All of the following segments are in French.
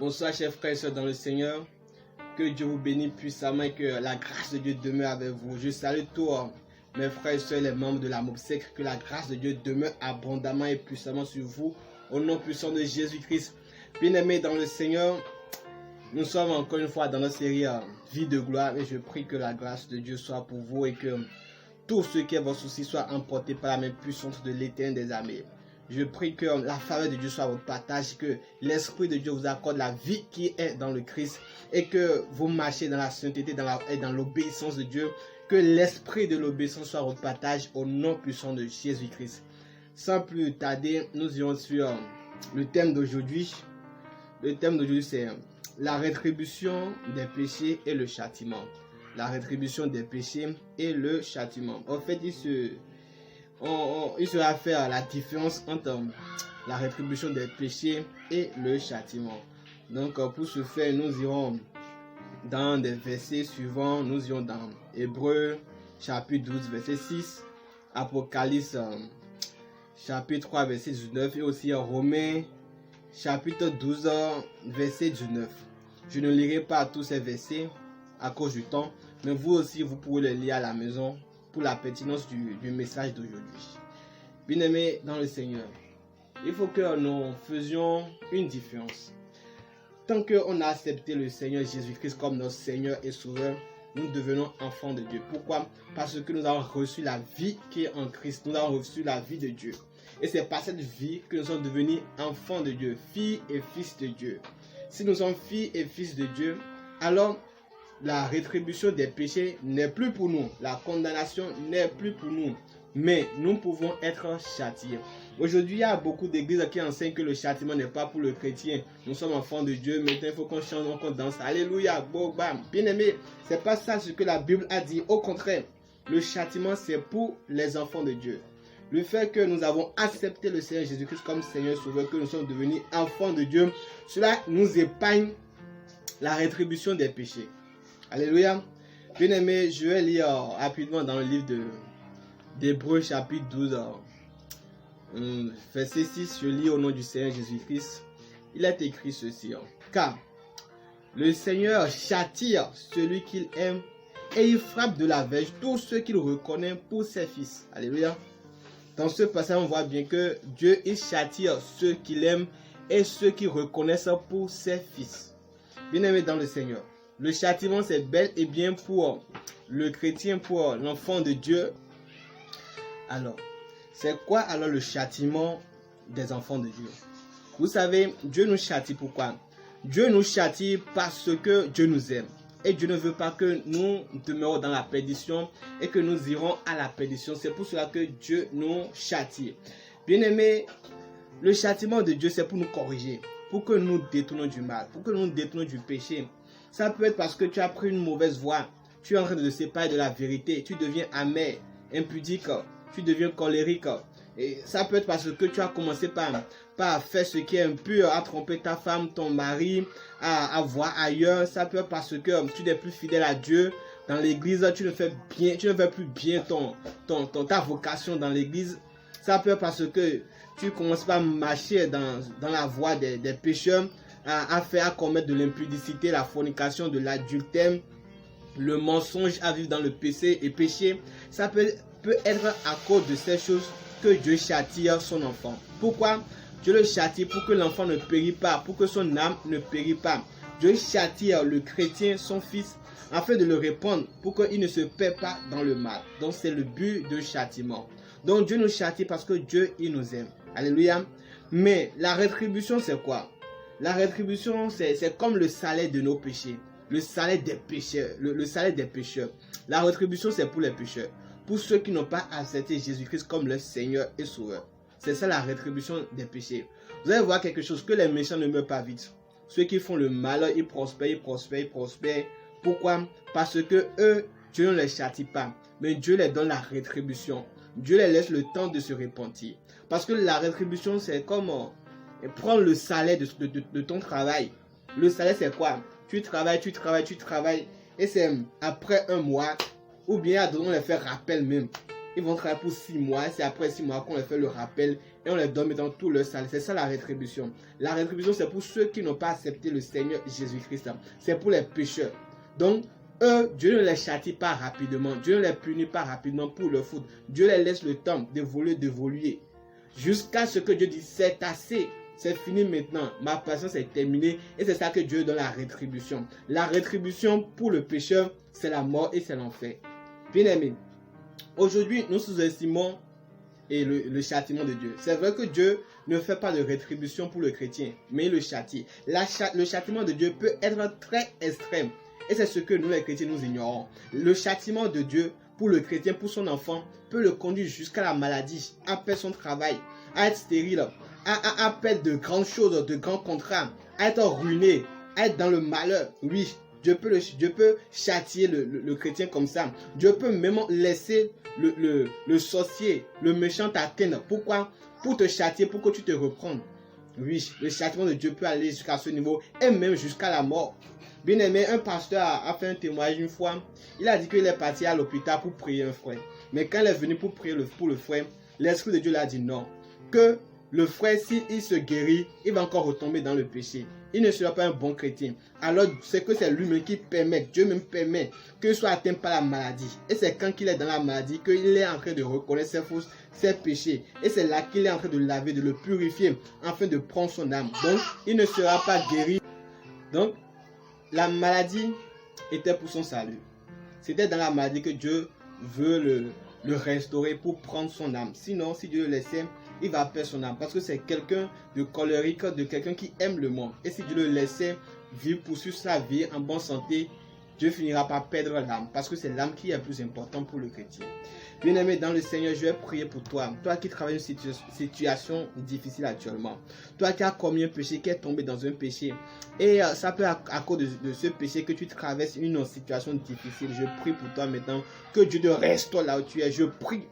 Bonsoir chers frères et sœurs dans le Seigneur. Que Dieu vous bénisse puissamment et que la grâce de Dieu demeure avec vous. Je salue tous mes frères et sœurs, les membres de la MOPSEC. Que la grâce de Dieu demeure abondamment et puissamment sur vous. Au nom puissant de Jésus-Christ. Bien-aimés dans le Seigneur, nous sommes encore une fois dans notre série Vie de gloire. Et je prie que la grâce de Dieu soit pour vous et que tout ce qui est vos soucis soit emporté par la main puissante de l'Éternel des armées. Je prie que la faveur de Dieu soit votre partage, que l'Esprit de Dieu vous accorde la vie qui est dans le Christ et que vous marchez dans la sainteté et dans l'obéissance de Dieu, que l'Esprit de l'obéissance soit votre partage au nom puissant de Jésus-Christ. Sans plus tarder, nous irons sur le thème d'aujourd'hui. Le thème d'aujourd'hui, c'est la rétribution des péchés et le châtiment. La rétribution des péchés et le châtiment. En fait, il sera faire la différence entre la rétribution des péchés et le châtiment. Donc pour ce faire, nous irons dans des versets suivants. Nous irons dans Hébreux chapitre 12 verset 6, Apocalypse chapitre 3 verset 19 et aussi Romains chapitre 12 verset 19. Je ne lirai pas tous ces versets à cause du temps, mais vous aussi vous pourrez les lire à la maison pour la pertinence du message d'aujourd'hui. Bien-aimés dans le Seigneur, il faut que nous faisions une différence. Tant qu'on a accepté le Seigneur Jésus-Christ comme notre Seigneur et Sauveur, nous devenons enfants de Dieu. Pourquoi? Parce que nous avons reçu la vie qui est en Christ. Nous avons reçu la vie de Dieu. Et c'est par cette vie que nous sommes devenus enfants de Dieu, filles et fils de Dieu. Si nous sommes filles et fils de Dieu, alors la rétribution des péchés n'est plus pour nous. La condamnation n'est plus pour nous. Mais nous pouvons être châtiés. Aujourd'hui, il y a beaucoup d'églises qui enseignent que le châtiment n'est pas pour le chrétien. Nous sommes enfants de Dieu. Maintenant, il faut qu'on chante, qu'on danse. Alléluia, bon, bam. Bien aimé, c'est pas ça ce que la Bible a dit. Au contraire, le châtiment, c'est pour les enfants de Dieu. Le fait que nous avons accepté le Seigneur Jésus-Christ comme Seigneur Sauveur, que nous sommes devenus enfants de Dieu, cela nous épargne la rétribution des péchés. Alléluia. Bien aimé, je vais lire rapidement dans le livre d'Hébreux chapitre 12, verset 6. Je lis au nom du Seigneur Jésus-Christ. Il est écrit ceci. Car le Seigneur châtie celui qu'il aime et il frappe de la verge tous ceux qu'il reconnaît pour ses fils. Alléluia. Dans ce passage, on voit bien que Dieu il châtie ceux qu'il aime et ceux qui reconnaissent pour ses fils. Bien aimé dans le Seigneur. Le châtiment, c'est bel et bien pour le chrétien, pour l'enfant de Dieu. Alors, c'est quoi alors le châtiment des enfants de Dieu? Vous savez, Dieu nous châtie pourquoi? Dieu nous châtie parce que Dieu nous aime. Et Dieu ne veut pas que nous demeurions dans la perdition et que nous irons à la perdition. C'est pour cela que Dieu nous châtie. Bien-aimés, le châtiment de Dieu, c'est pour nous corriger, pour que nous détournions du mal, pour que nous détournions du péché. Ça peut être parce que tu as pris une mauvaise voie. Tu es en train de te séparer de la vérité. Tu deviens amer, impudique. Tu deviens colérique. Et ça peut être parce que tu as commencé par faire ce qui est impur, à tromper ta femme, ton mari, à voir ailleurs. Ça peut être parce que tu n'es plus fidèle à Dieu. Dans l'église, tu ne fais plus bien ta vocation dans l'église. Ça peut être parce que tu commences par marcher dans la voie des pécheurs, à commettre de l'impudicité, la fornication, de l'adultère, le mensonge, à vivre dans le péché. Ça peut être à cause de ces choses que Dieu châtie son enfant. Pourquoi? Dieu le châtie pour que l'enfant ne périsse pas, pour que son âme ne périsse pas. Dieu châtie le chrétien, son fils, afin de le répandre pour qu'il ne se perd pas dans le mal. Donc c'est le but de châtiment. Donc Dieu nous châtie parce que Dieu il nous aime. Alléluia. Mais la rétribution c'est quoi? La rétribution c'est comme le salaire de nos péchés. Le salaire des pécheurs. Le salaire des pécheurs. La rétribution c'est pour les pécheurs. Pour ceux qui n'ont pas accepté Jésus-Christ comme leur Seigneur et Sauveur. C'est ça la rétribution des péchés. Vous allez voir quelque chose, que les méchants ne meurent pas vite. Ceux qui font le mal, ils prospèrent. Pourquoi? Parce que eux, Dieu ne les châtie pas. Mais Dieu les donne la rétribution. Dieu les laisse le temps de se repentir. Parce que la rétribution, c'est comme prendre le salaire de ton travail. Le salaire, c'est quoi? Tu travailles. Et c'est après un mois, ou bien on les fait rappel même. Ils vont travailler pour 6 mois. C'est après 6 mois qu'on les fait le rappel. Et et on les donne maintenant tout leur salaire. C'est ça la rétribution. La rétribution, c'est pour ceux qui n'ont pas accepté le Seigneur Jésus-Christ. C'est pour les pécheurs. Donc, eux, Dieu ne les châtie pas rapidement. Dieu ne les punit pas rapidement pour leur faute. Dieu les laisse le temps d'évoluer. Jusqu'à ce que Dieu dise, c'est assez. C'est fini maintenant. Ma patience est terminée. Et c'est ça que Dieu donne la rétribution. La rétribution pour le pécheur, c'est la mort et c'est l'enfer. Bien aimé, aujourd'hui, nous sous-estimons le châtiment de Dieu. C'est vrai que Dieu ne fait pas de rétribution pour le chrétien, mais il le châtie. Le châtiment de Dieu peut être très extrême. Et c'est ce que nous, les chrétiens, nous ignorons. Le châtiment de Dieu pour le chrétien, pour son enfant, peut le conduire jusqu'à la maladie, à perdre son travail, à être stérile, à perdre de grandes choses, de grands contrats, à être ruiné, à être dans le malheur. Oui, Dieu peut châtier le chrétien comme ça. Dieu peut même laisser le sorcier, le méchant t'atteindre. Pourquoi? Pour te châtier, pour que tu te reprennes. Oui, le châtiment de Dieu peut aller jusqu'à ce niveau et même jusqu'à la mort. Bien aimé, un pasteur a fait un témoignage une fois. Il a dit qu'il est parti à l'hôpital pour prier un frère. Mais quand il est venu pour prier pour le frère, l'Esprit de Dieu lui a dit non. Que le frère, s'il se guérit, il va encore retomber dans le péché. Il ne sera pas un bon chrétien. Alors, c'est que c'est lui-même qui permet, Dieu même permet qu'il soit atteint par la maladie. Et c'est quand il est dans la maladie qu'il est en train de reconnaître ses fautes, ses péchés. Et c'est là qu'il est en train de laver, de le purifier, afin de prendre son âme. Donc, il ne sera pas guéri. Donc, la maladie était pour son salut. C'était dans la maladie que Dieu veut le restaurer pour prendre son âme. Sinon, si Dieu le laissait, il va perdre son âme. Parce que c'est quelqu'un de colérique, de quelqu'un qui aime le monde. Et si Dieu le laissait vivre, poursuivre sa vie en bonne santé, Dieu finira par perdre l'âme. Parce que c'est l'âme qui est le plus important pour le chrétien. Bien-aimé dans le Seigneur, je vais prier pour toi. Toi qui travailles une situation difficile actuellement. Toi qui as commis un péché, qui est tombé dans un péché. Et ça peut à cause de ce péché que tu traverses une situation difficile. Je prie pour toi maintenant que Dieu te restaure là où tu es. Je prie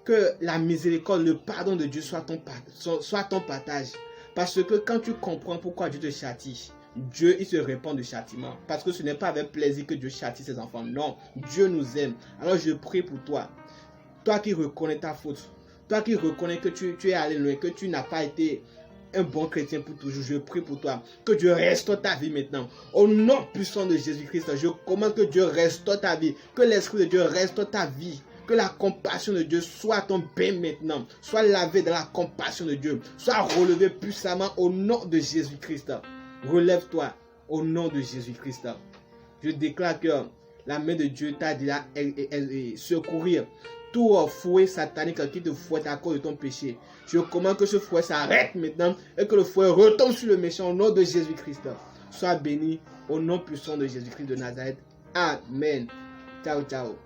que la miséricorde, le pardon de Dieu soit ton partage. Parce que quand tu comprends pourquoi Dieu te châtie, Dieu, il se répand de châtiment. Parce que ce n'est pas avec plaisir que Dieu châtie ses enfants. Non, Dieu nous aime. Alors je prie pour toi. Toi qui reconnais ta faute. Toi qui reconnais que tu es allé loin, que tu n'as pas été un bon chrétien pour toujours. Je prie pour toi. Que Dieu restaure ta vie maintenant. Au nom puissant de Jésus-Christ, je commande que Dieu restaure ta vie. Que l'Esprit de Dieu restaure ta vie. Que la compassion de Dieu soit ton bain maintenant. Sois lavé dans la compassion de Dieu. Sois relevé puissamment au nom de Jésus-Christ. Relève-toi au nom de Jésus-Christ. Je déclare que la main de Dieu t'a dit là, secourir tout fouet satanique qui te fouette à cause de ton péché. Je commande que ce fouet s'arrête maintenant et que le fouet retombe sur le méchant au nom de Jésus-Christ. Sois béni au nom puissant de Jésus-Christ de Nazareth. Amen. Ciao, ciao.